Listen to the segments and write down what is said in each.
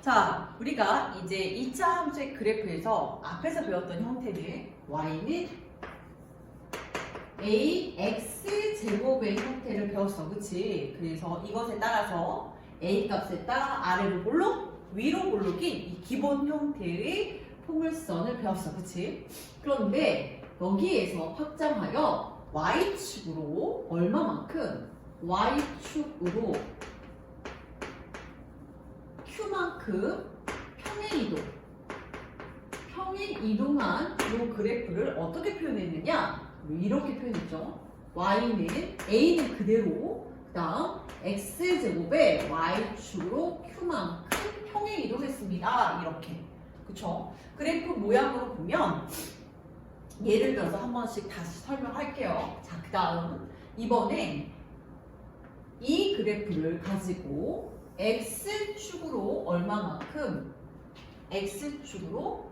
자, 우리가 이제 2차 함수의 그래프에서 앞에서 배웠던 형태는 y는 ax 제곱의 형태를 배웠어. 그치? 그래서 이것에 따라서 a 값에 따라 아래로 볼록, 위로 볼록인 이 기본 형태의 포물선을 배웠어. 그치? 그런데 여기에서 확장하여 y축으로 얼마만큼? y축으로 q만큼 평행 이동한 이 그래프를 어떻게 표현했느냐? 이렇게 표현했죠. y는 a는 그대로, 그 다음 x제곱에 y축으로 q만큼 평행 이동했습니다. 이렇게. 그쵸? 그래프 모양으로 보면 예를 들어서 한 번씩 다시 설명할게요. 자, 그 다음 이번에 이 그래프를 가지고 x축으로 얼마만큼? x축으로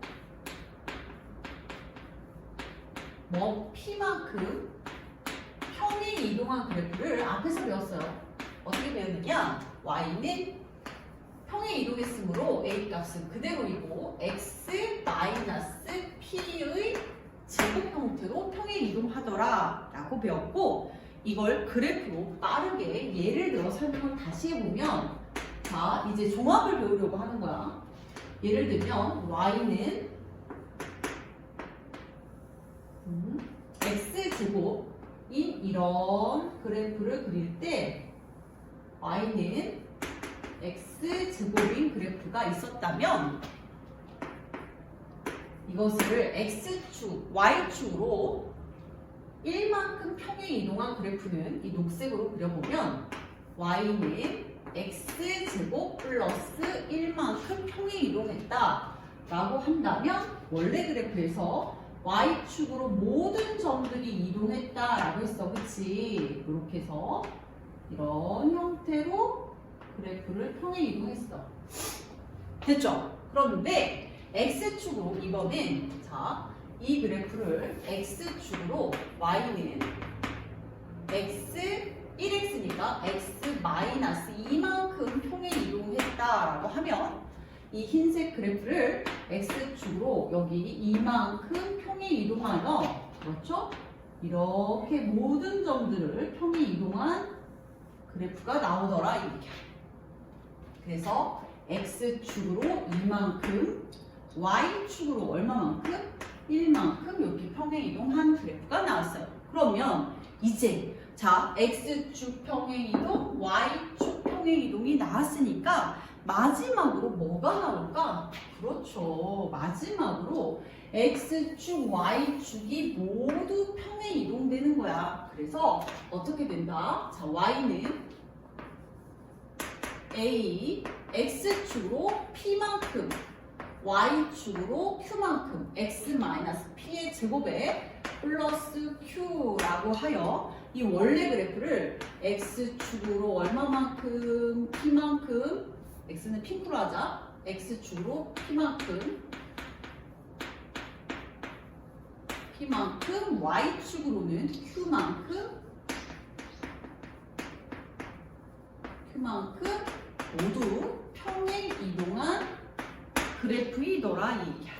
p만큼 평행 이동한 그래프를 앞에서 배웠어요. 어떻게 배웠느냐? y는 평행 이동했으므로 a 값은 그대로이고 x-p의 제곱 형태로 평행 이동하더라 라고 배웠고, 이걸 그래프로 빠르게 예를 들어 설명을 다시 해보면, 자, 이제 종합을 배우려고 하는 거야. 예를 들면 y는 x제곱인 이런 그래프를 그릴 때 y는 x제곱인 그래프가 있었다면 이것을 x축, y축으로 1만큼 평행 이동한 그래프는 이 녹색으로 그려보면 y는 x제곱 플러스 1만큼 평행 이동했다 라고 한다면 원래 그래프에서 y축으로 모든 점들이 이동했다 라고 했어. 그치? 이렇게 해서 이런 형태로 그래프를 평행 이동했어. 됐죠? 그런데 x축으로 이번엔 자, 이 그래프를 x축으로 y는 x 1x니까 x-2만큼 평행 이동했다라고 하면 이 흰색 그래프를 x축으로 여기 2만큼 평행 이동하여, 그렇죠? 이렇게 모든 점들을 평행 이동한 그래프가 나오더라 이렇게. 그래서 x축으로 2만큼, y축으로 얼마만큼? 1만큼 이렇게 평행 이동한 그래프가 나왔어요. 그러면 이제 자, x축 평행 이동, y축 평행 이동이 나왔으니까 마지막으로 뭐가 나올까? 그렇죠. 마지막으로 x축, y축이 모두 평행 이동되는 거야. 그래서 어떻게 된다? 자, y는 a, x축으로 p만큼, y축으로 q만큼, x-p의 제곱에 플러스 q라고 하여 이 원래 그래프를 x축으로 얼마만큼, p만큼, x는 핑크로 하자. x축으로 p만큼, y축으로는 q만큼 모두 평행 이동한 그래프이더라 이 얘기야.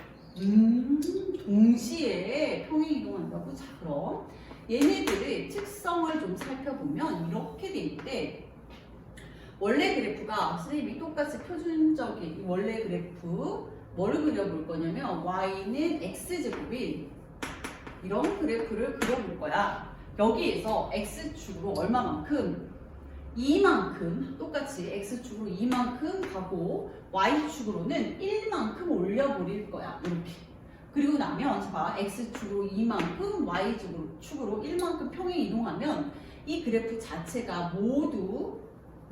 동시에 평행 이동한다고? 자, 그럼 얘네들의 특성을 좀 살펴보면 이렇게 돼 있대. 원래 그래프가 선생님이 똑같이 표준적인 원래 그래프 뭐를 그려볼 거냐면 y는 x제곱인 이런 그래프를 그려볼 거야. 여기에서 x축으로 얼마만큼? 2만큼 똑같이 x축으로 2만큼 가고 y축으로는 1만큼 올려버릴 거야. 이렇게. 그리고 나면 자, x축으로 2만큼 y축으로 1만큼 평행 이동하면 이 그래프 자체가 모두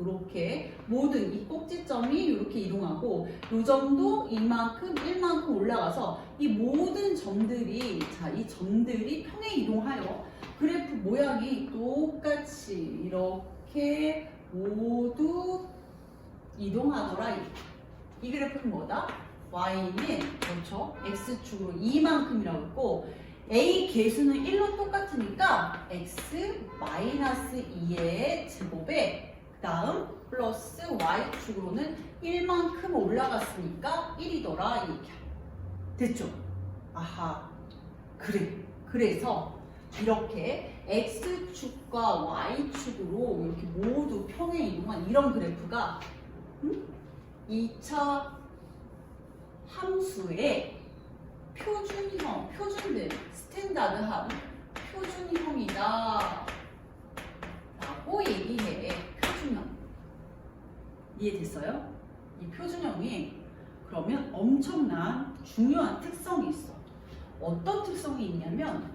이렇게 모든 이 꼭지점이 이렇게 이동하고 이 점도 2만큼 1만큼 올라가서 이 모든 점들이 자, 이 점들이 평행 이동하여 그래프 모양이 똑같이 이렇게 모두 이동하더라. 이 그래프는 뭐다? y는 그렇죠? x축으로 2만큼이라고 했고 a 계수는 1로 똑같으니까 x-2의 제곱에 그 다음 플러스 y축으로는 1만큼 올라갔으니까 1이더라 이렇게 됐죠? 아하 그래 그래서 이렇게 x축과 y축으로 이렇게 모두 평행 이동한 이런 그래프가 2차 함수의 표준형, 표준된 스탠다드한 표준형이다 라고 얘기해. 표준형 이해됐어요? 이 표준형이 그러면 엄청난 중요한 특성이 있어. 어떤 특성이 있냐면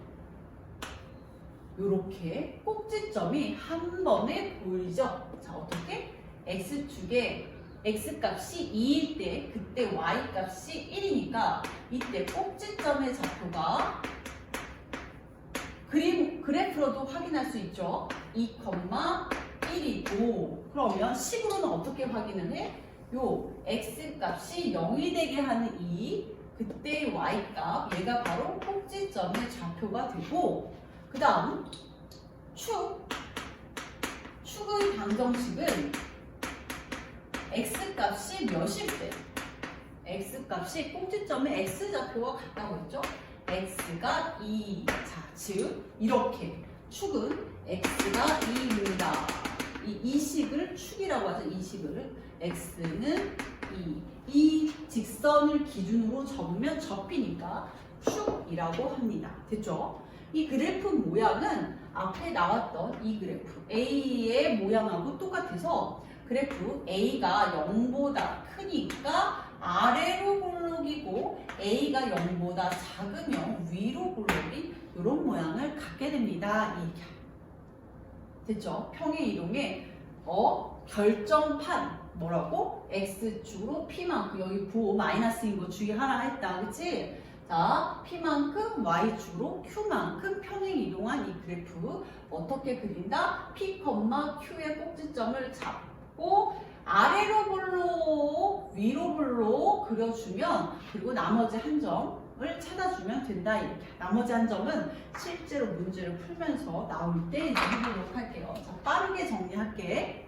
이렇게 꼭지점이 한 번에 보이죠? 자 어떻게? x축에 x값이 2일 때 그때 y값이 1이니까 이때 꼭지점의 좌표가 그래프로도 확인할 수 있죠. 2,1이고 그러면 식으로는 어떻게 확인을 해? 요 x값이 0이 되게 하는 이 그때 y값 얘가 바로 꼭지점의 좌표가 되고 그 다음 축의 방정식은 x값이 몇일 때 x값이 꼭지점의 x좌표와 같다고 했죠? x가 2. 자, 즉 이렇게 축은 x가 2입니다. 이 식을 축이라고 하죠. 이 식을 x는 2. 이 직선을 기준으로 접으면 접히니까 축이라고 합니다. 됐죠? 이 그래프 모양은 앞에 나왔던 이 그래프 A의 모양하고 똑같아서 그래프 A가 0보다 크니까 아래로 볼록이고 A가 0보다 작으면 위로 볼록인 이런 모양을 갖게 됩니다. 이렇게 됐죠? 평행 이동의 결정판 뭐라고? X축으로 P만큼 여기 9 마이너스인 거 주의하라 했다. 그치? 자, P만큼 Y축으로 Q만큼 평행 이동한 이 그래프 어떻게 그린다? P, Q의 꼭지점을 잡고 아래로 볼록, 위로 볼록 그려주면 그리고 나머지 한 점을 찾아주면 된다. 이렇게. 나머지 한 점은 실제로 문제를 풀면서 나올 때 이제 해보도록 할게요. 자, 빠르게 정리할게.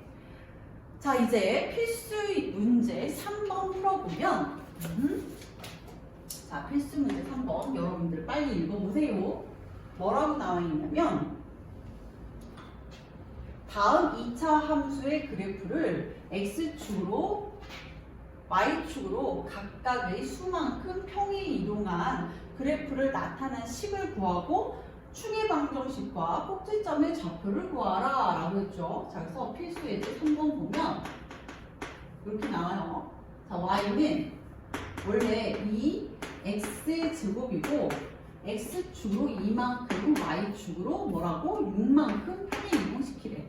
자, 이제 필수 문제 3번 풀어보면 자, 필수 문제 3번 여러분들 빨리 읽어보세요. 뭐라고 나와 있냐면 다음 2차 함수의 그래프를 x축으로 y축으로 각각의 수만큼 평행 이동한 그래프를 나타낸 식을 구하고 축의 방정식과 꼭지점의 좌표를 구하라 라고 했죠. 자, 그래서 필수 예제 3번 보면 이렇게 나와요. 자, y는 원래 이 x제곱이고 x축으로 2만큼 y축으로 뭐라고? 6만큼 평행 이동시키래.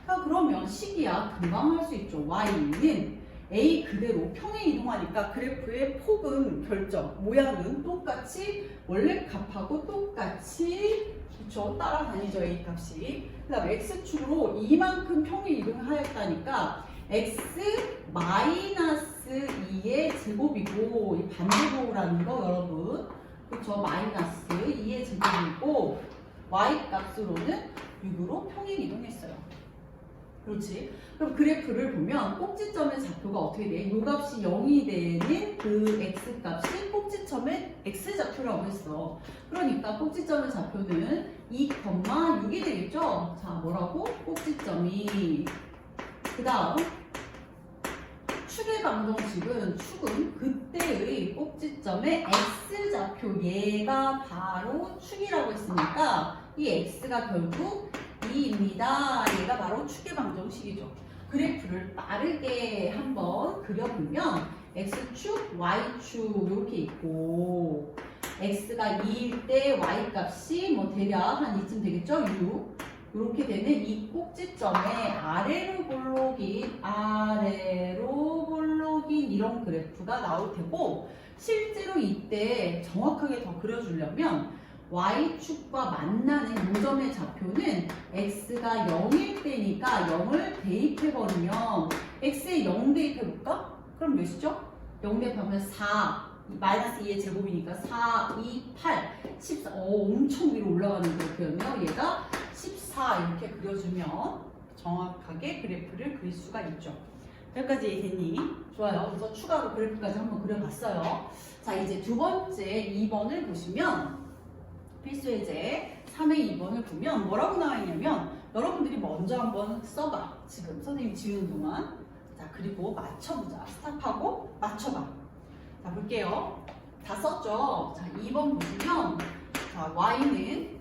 자, 그러면 식이야 금방 할 수 있죠. y는 a 그대로 평행 이동하니까 그래프의 폭은 결정, 모양은 똑같이 원래 값하고 똑같이 그쵸? 따라다니죠. a 값이. 그 다음에 x축으로 2만큼 평행 이동하였다니까 x 마이너스 2의 제곱이고 이 반제곱이라는 거 여러분 그쵸? 마이너스 2의 제곱이고 y 값으로는 6으로 평행 이동했어요. 그렇지? 그럼 그래프를 보면 꼭지점의 좌표가 어떻게 돼? 이 값이 0이 되는 그 x 값이 꼭지점의 x 좌표라고 했어. 그러니까 꼭지점의 좌표는 2,6이 되겠죠? 자, 뭐라고? 꼭지점이. 그 다음 축의 방정식은 축은 그때의 꼭지점의 x좌표 얘가 바로 축이라고 했으니까 이 x가 결국 2입니다. 얘가 바로 축의 방정식이죠. 그래프를 빠르게 한번 그려보면 x축, y축 이렇게 있고 x가 2일 때 y값이 뭐 대략 한 이쯤 되겠죠? 6 이렇게 되는 이 꼭지점에 아래로 볼록인 이런 그래프가 나올 테고 실제로 이때 정확하게 더 그려주려면 y축과 만나는 요점의 좌표는 x가 0일 때니까 0을 대입해버리면 x에 0 대입해볼까? 그럼 몇이죠? 0 대입하면 4 마이너스 2의 제곱이니까 4, 2, 8, 14 엄청 위로 올라가는 그래프였네요. 얘가 14 이렇게 그려주면 정확하게 그래프를 그릴 수가 있죠. 여기까지 됐니? 좋아요. 그래서 추가로 그래프까지 한번 그려봤어요. 자, 이제 두 번째 2번을 보시면 필수예제 3의 2번을 보면 뭐라고 나와 있냐면 여러분들이 먼저 한번 써봐. 지금 선생님이 지우는 동안. 자, 그리고 맞춰보자. 스탑하고 맞춰봐. 자, 볼게요. 다 썼죠? 자, 2번 보시면 자, y는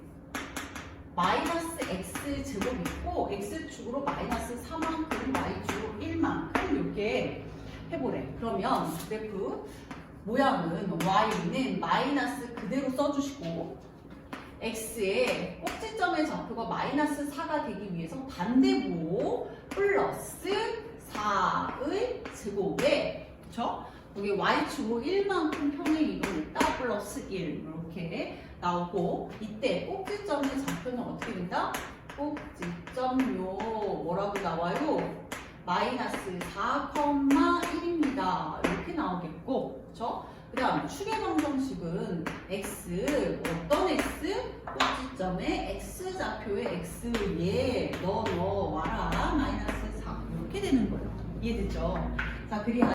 마이너스 x 제곱 있고 x축으로 마이너스 4만큼 y축으로 1만큼 이렇게 해보래. 그러면 그래프 모양은 y는 마이너스 그대로 써주시고 x의 꼭지점의 좌표가 마이너스 4가 되기 위해서 반대로 플러스 4의 제곱에 그쵸? 여기 y축으로 1만큼 평행 이동했다 플러스 1 이렇게 나오고 이때 꼭지점의 좌표는 어떻게 된다? 꼭지점요 뭐라고 나와요? 마이너스 4,1입니다. 이렇게 나오겠고 그쵸? 그 다음 축의 방정식은 x 어떤 x? 꼭지점의 x좌표의 x에 넣어와라 마이너스 4 이렇게 되는 거예요. 이해됐죠? 자, 그리고